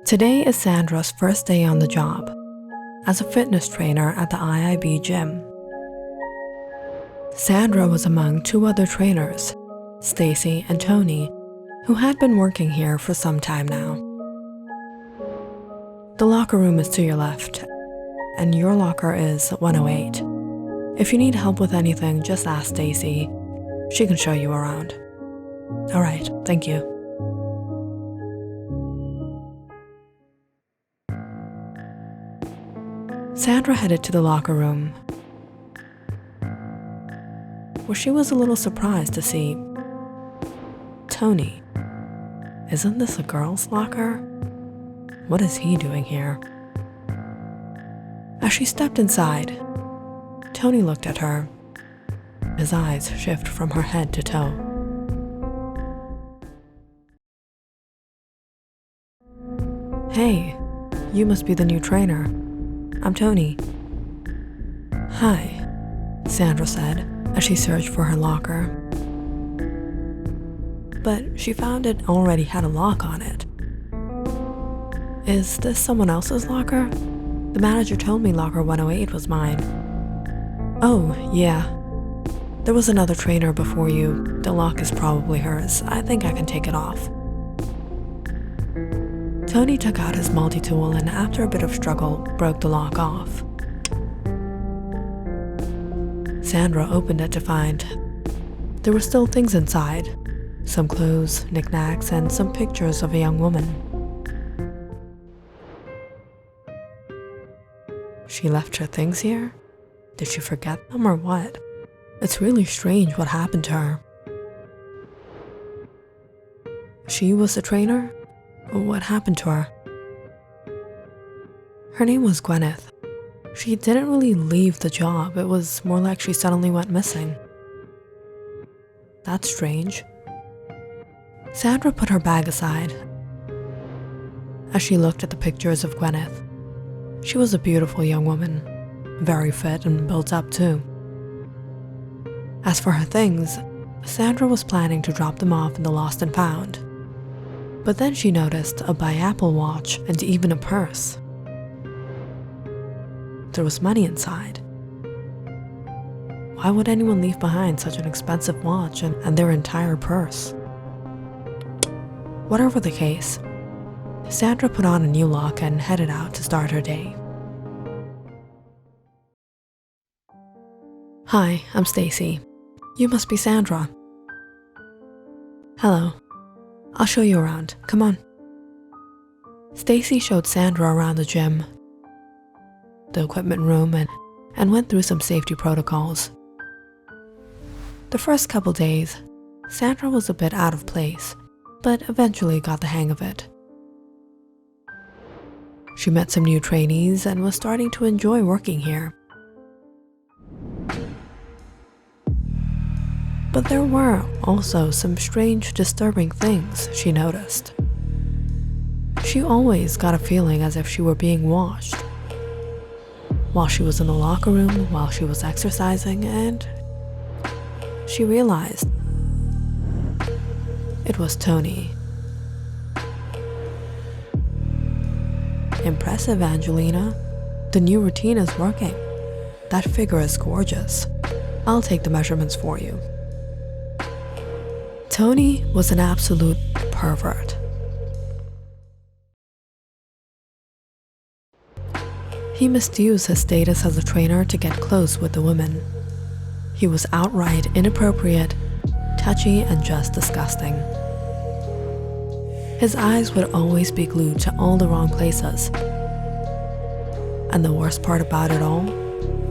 Today is Sandra's first day on the job as a fitness trainer at the IIB gym. Sandra was among two other trainers, Stacy and Tony, who had been working here for some time now. The locker room is to your left, and your locker is 108. If you need help with anything, just ask Stacy. She can show you around. All right, thank you. Sandra headed to the locker room, where she was a little surprised to see Tony. Isn't this a girl's locker? What is he doing here? As she stepped inside, Tony looked at her. His eyes shift from her head to toe. Hey, you must be the new trainer. I'm Tony. Hi, Sandra said as she searched for her locker. But she found it already had a lock on it. Is this someone else's locker? The manager told me locker 108 was mine. Oh, yeah. There was another trainer before you. The lock is probably hers. I think I can take it off. Tony took out his multi-tool and after a bit of struggle, broke the lock off. Sandra opened it to find there were still things inside. Some clothes, knickknacks, and some pictures of a young woman. She left her things here? Did she forget them or what? It's really strange what happened to her. She was the trainer? What happened to her? Her name was Gwyneth. She didn't really leave the job. It was more like she suddenly went missing. That's strange. Sandra put her bag aside as she looked at the pictures of Gwyneth. She was a beautiful young woman, very fit and built up too. As for her things, Sandra was planning to drop them off in the lost and found. But then she noticed a Apple watch and even a purse. There was money inside. Why would anyone leave behind such an expensive watch and their entire purse? Whatever the case, Sandra put on a new look and headed out to start her day. Hi, I'm Stacy. You must be Sandra. Hello. I'll show you around. Come on. Stacy showed Sandra around the gym, the equipment room, and went through some safety protocols. The first couple days, Sandra was a bit out of place, but eventually got the hang of it. She met some new trainees and was starting to enjoy working here. But there were also some strange, disturbing things she noticed. She always got a feeling as if she were being watched. While she was in the locker room, while she was exercising, and she realized it was Tony. Impressive, Angelina. The new routine is working. That figure is gorgeous. I'll take the measurements for you. Tony was an absolute pervert. He misused his status as a trainer to get close with the women. He was outright inappropriate, touchy, and just disgusting. His eyes would always be glued to all the wrong places. And the worst part about it all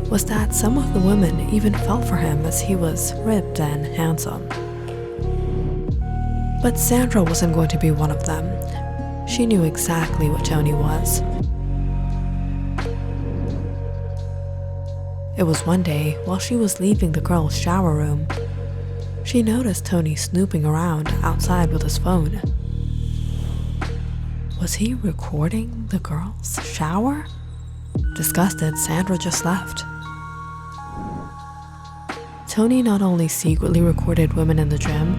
was that some of the women even fell for him as he was ripped and handsome. But Sandra wasn't going to be one of them. She knew exactly what Tony was. It was one day while she was leaving the girls' shower room. She noticed Tony snooping around outside with his phone. Was he recording the girls' shower? Disgusted, Sandra just left. Tony not only secretly recorded women in the gym,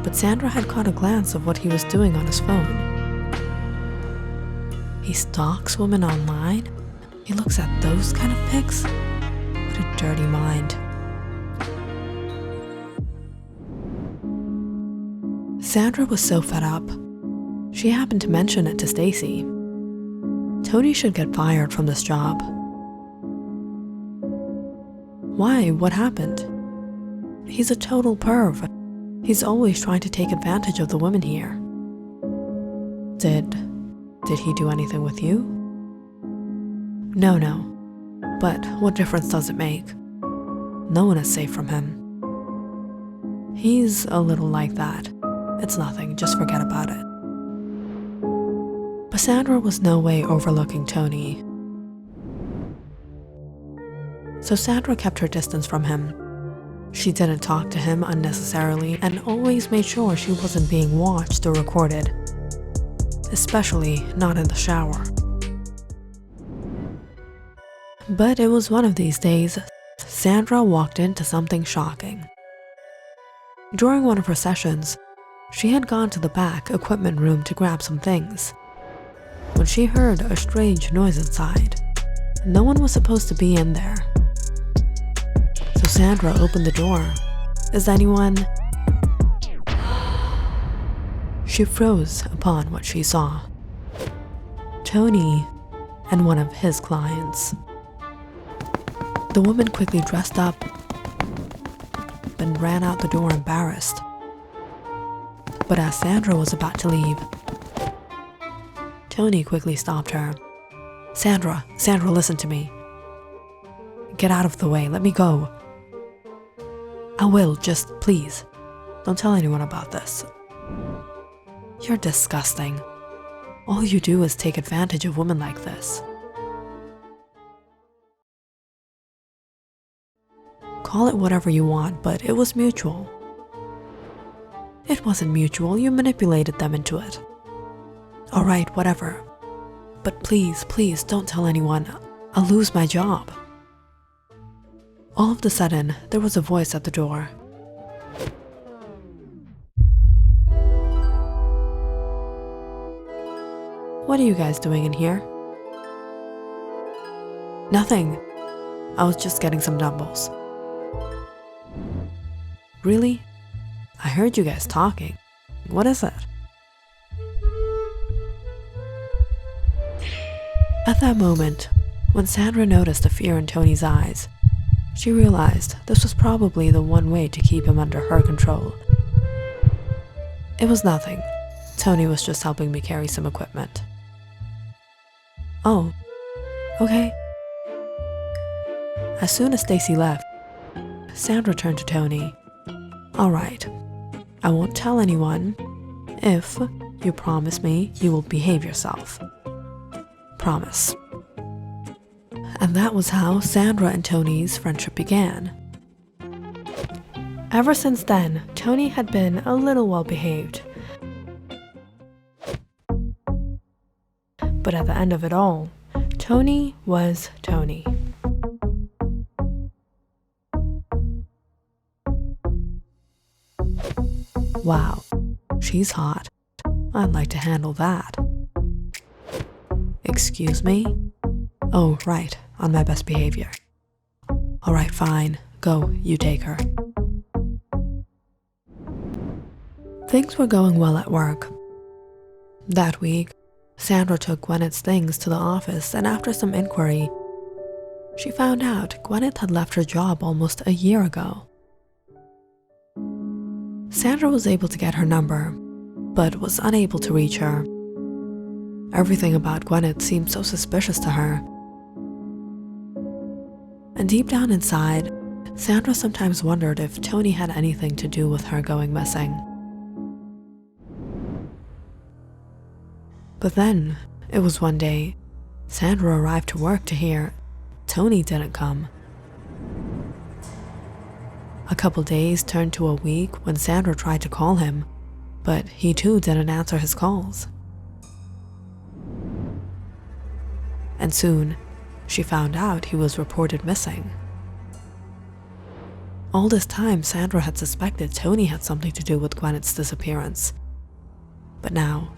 but Sandra had caught a glance of what he was doing on his phone. He stalks women online? He looks at those kind of pics? What a dirty mind. Sandra was so fed up. She happened to mention it to Stacy. Tony should get fired from this job. Why? What happened? He's a total perv. He's always trying to take advantage of the women here. Did he do anything with you? No. But what difference does it make? No one is safe from him. He's a little like that. It's nothing, just forget about it. But Sandra was no way overlooking Tony. So Sandra kept her distance from him. She didn't talk to him unnecessarily and always made sure she wasn't being watched or recorded. Especially not in the shower. But it was one of these days, Sandra walked into something shocking. During one of her sessions, she had gone to the back equipment room to grab some things, when she heard a strange noise inside. No one was supposed to be in there. So Sandra opened the door. Is anyone? She froze upon what she saw. Tony and one of his clients. The woman quickly dressed up and ran out the door embarrassed. But as Sandra was about to leave, Tony quickly stopped her. Sandra, listen to me. Get out of the way, let me go. I will, just please, don't tell anyone about this. You're disgusting. All you do is take advantage of women like this. Call it whatever you want, but it was mutual. It wasn't mutual, you manipulated them into it. All right, whatever. But please, don't tell anyone. I'll lose my job. All of a sudden, there was a voice at the door. What are you guys doing in here? Nothing. I was just getting some dumbbells. Really? I heard you guys talking. What is it? At that moment, when Sandra noticed the fear in Tony's eyes, she realized this was probably the one way to keep him under her control. It was nothing. Tony was just helping me carry some equipment. Oh, okay. As soon as Stacy left, Sandra turned to Tony. All right, I won't tell anyone if you promise me you will behave yourself. Promise. And that was how Sandra and Tony's friendship began. Ever since then, Tony had been a little well behaved. But at the end of it all, Tony was Tony. Wow, she's hot. I'd like to handle that. Excuse me? Oh, right, on my best behavior. All right, fine. Go, you take her. Things were going well at work. That week, Sandra took Gwyneth's things to the office, and after some inquiry, she found out Gwyneth had left her job almost a year ago. Sandra was able to get her number, but was unable to reach her. Everything about Gwyneth seemed so suspicious to her. And deep down inside, Sandra sometimes wondered if Tony had anything to do with her going missing. But then, it was one day, Sandra arrived to work to hear Tony didn't come. A couple days turned to a week when Sandra tried to call him, but he too didn't answer his calls. And soon, she found out he was reported missing. All this time, Sandra had suspected Tony had something to do with Gwyneth's disappearance. But now,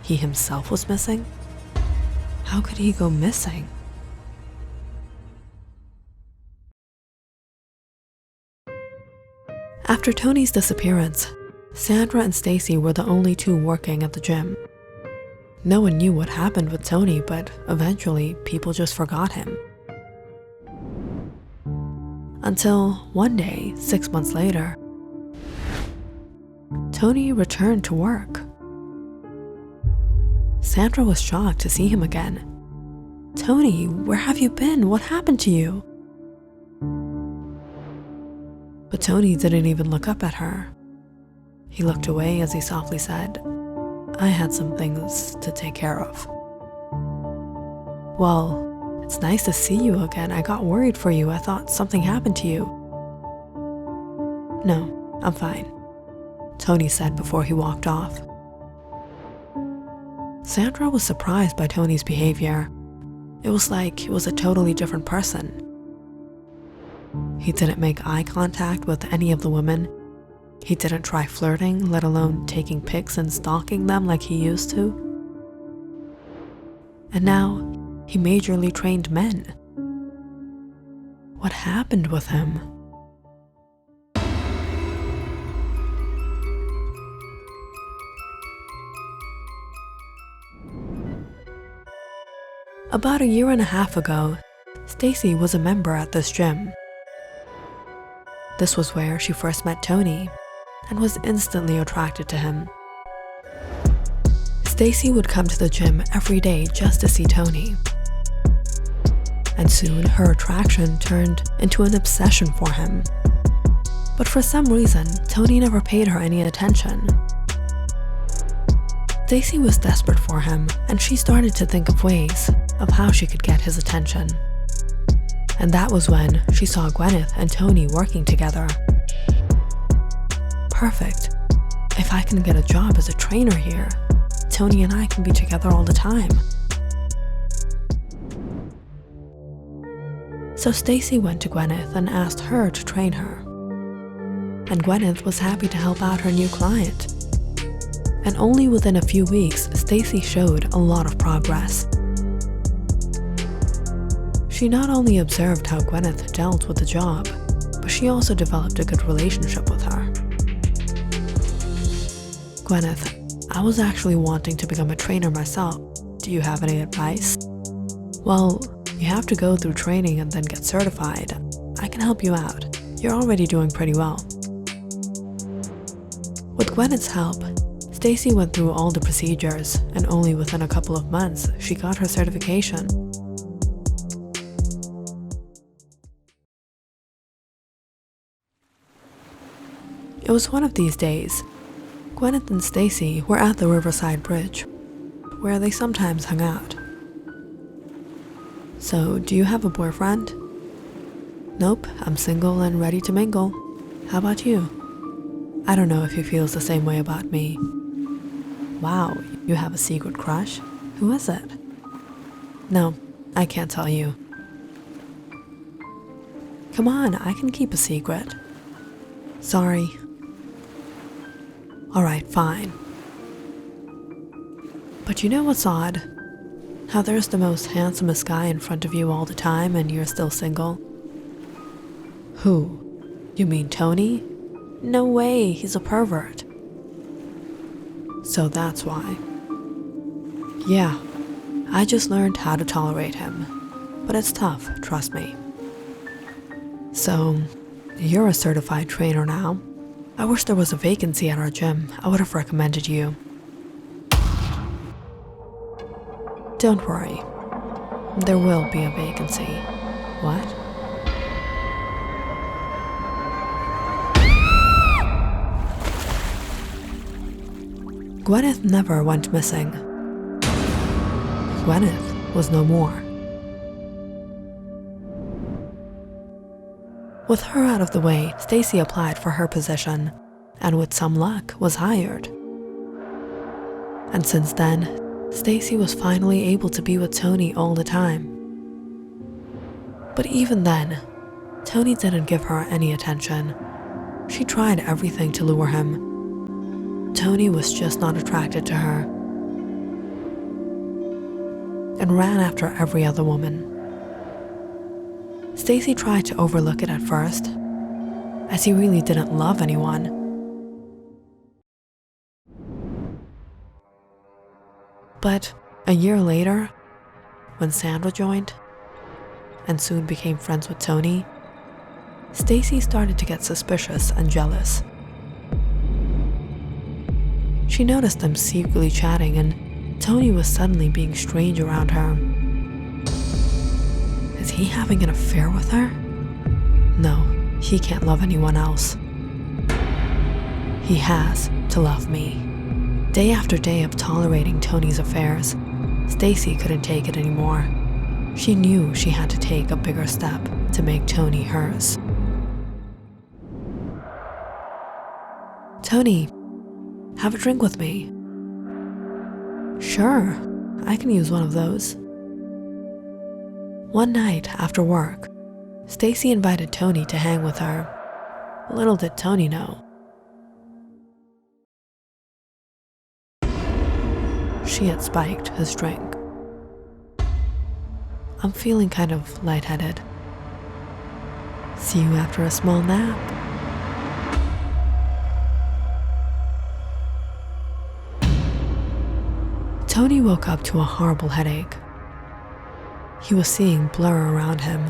he himself was missing? How could he go missing? After Tony's disappearance, Sandra and Stacy were the only two working at the gym. No one knew what happened with Tony, but eventually people just forgot him. Until one day, 6 months later, Tony returned to work. Sandra was shocked to see him again. "Tony, where have you been? What happened to you?" But Tony didn't even look up at her. He looked away as he softly said, "I had some things to take care of." "Well, it's nice to see you again. I got worried for you. I thought something happened to you." "No, I'm fine," Tony said before he walked off. Sandra was surprised by Tony's behavior. It was like he was a totally different person. He didn't make eye contact with any of the women. He didn't try flirting, let alone taking pics and stalking them like he used to. And now, he majorly trained men. What happened with him? About a year and a half ago, Stacy was a member at this gym. This was where she first met Tony and was instantly attracted to him. Stacy would come to the gym every day just to see Tony. And soon her attraction turned into an obsession for him. But for some reason, Tony never paid her any attention. Stacy was desperate for him, and she started to think of ways of how she could get his attention. And that was when she saw Gwyneth and Tony working together. Perfect. If I can get a job as a trainer here, Tony and I can be together all the time. So Stacy went to Gwyneth and asked her to train her. And Gwyneth was happy to help out her new client. And only within a few weeks, Stacy showed a lot of progress. She not only observed how Gwyneth dealt with the job, but she also developed a good relationship with her. "Gwyneth, I was actually wanting to become a trainer myself. Do you have any advice?" "Well, you have to go through training and then get certified. I can help you out. You're already doing pretty well." With Gwyneth's help, Stacy went through all the procedures, and only within a couple of months, she got her certification. It was one of these days. Gwyneth and Stacy were at the Riverside Bridge, where they sometimes hung out. "So, do you have a boyfriend?" "Nope, I'm single and ready to mingle. How about you?" "I don't know if he feels the same way about me." "Wow, you have a secret crush? Who is it?" "No, I can't tell you." "Come on, I can keep a secret." "Sorry." "Alright, fine." But you know what's odd? How there's the most handsomest guy in front of you all the time and you're still single? "Who? You mean Tony?" "No way, he's a pervert." "So that's why." "Yeah, I just learned how to tolerate him. But it's tough, trust me." "So, you're a certified trainer now. I wish there was a vacancy at our gym. I would have recommended you." "Don't worry. There will be a vacancy." "What?" Gwyneth never went missing. Gwyneth was no more. With her out of the way, Stacy applied for her position, and with some luck was hired. And since then, Stacy was finally able to be with Tony all the time. But even then, Tony didn't give her any attention. She tried everything to lure him. Tony was just not attracted to her. and ran after every other woman. Stacy tried to overlook it at first, as he really didn't love anyone. But a year later, when Sandra joined, and soon became friends with Tony, Stacy started to get suspicious and jealous. She noticed them secretly chatting, and Tony was suddenly being strange around her. Is he having an affair with her? No, he can't love anyone else. He has to love me. Day after day of tolerating Tony's affairs, Stacy couldn't take it anymore. She knew she had to take a bigger step to make Tony hers. Tony, have a drink with me. Sure, I can use one of those. One night after work, Stacy invited Tony to hang with her. Little did Tony know, she had spiked his drink. I'm feeling kind of lightheaded. See you after a small nap. Tony woke up to a horrible headache. He was seeing blur around him.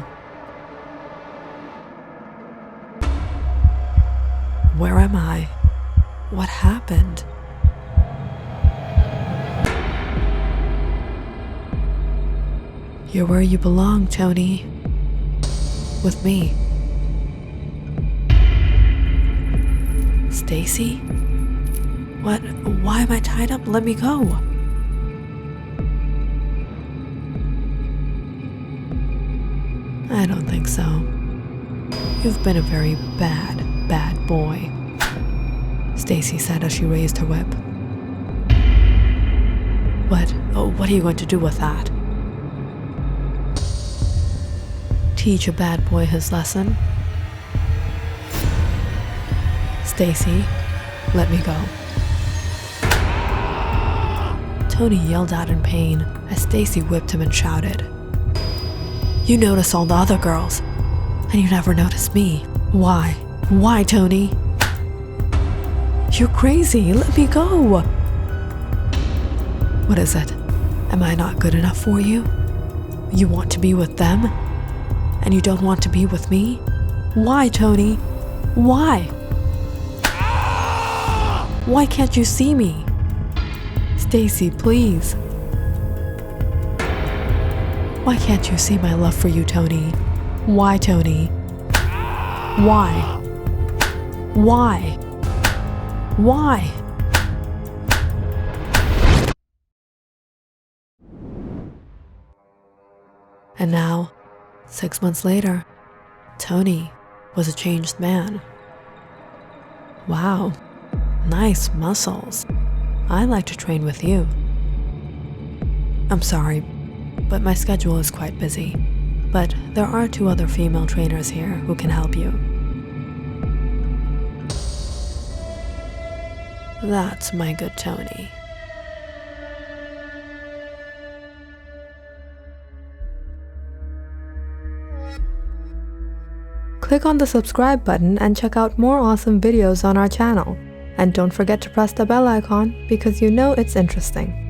Where am I? What happened? You're where you belong, Tony. With me. Stacy? What? Why am I tied up? Let me go. I don't think so. You've been a very bad boy, Stacy said as she raised her whip. What are you going to do with that? Teach a bad boy his lesson? Stacy, let me go. Tony yelled out in pain as Stacy whipped him and shouted, "You notice all the other girls, and you never notice me. Why? Why, Tony? You're crazy. Let me go." What is it? Am I not good enough for you? You want to be with them, and you don't want to be with me? Why, Tony? Why? Why can't you see me? Stacy, please. Why can't you see my love for you, Tony? Why, Tony? Why? Why? Why? And now, 6 months later, Tony was a changed man. Wow, nice muscles. I'd like to train with you. I'm sorry, but my schedule is quite busy. But there are 2 other female trainers here who can help you. That's my good Tony. Click on the subscribe button and check out more awesome videos on our channel. And don't forget to press the bell icon because you know it's interesting.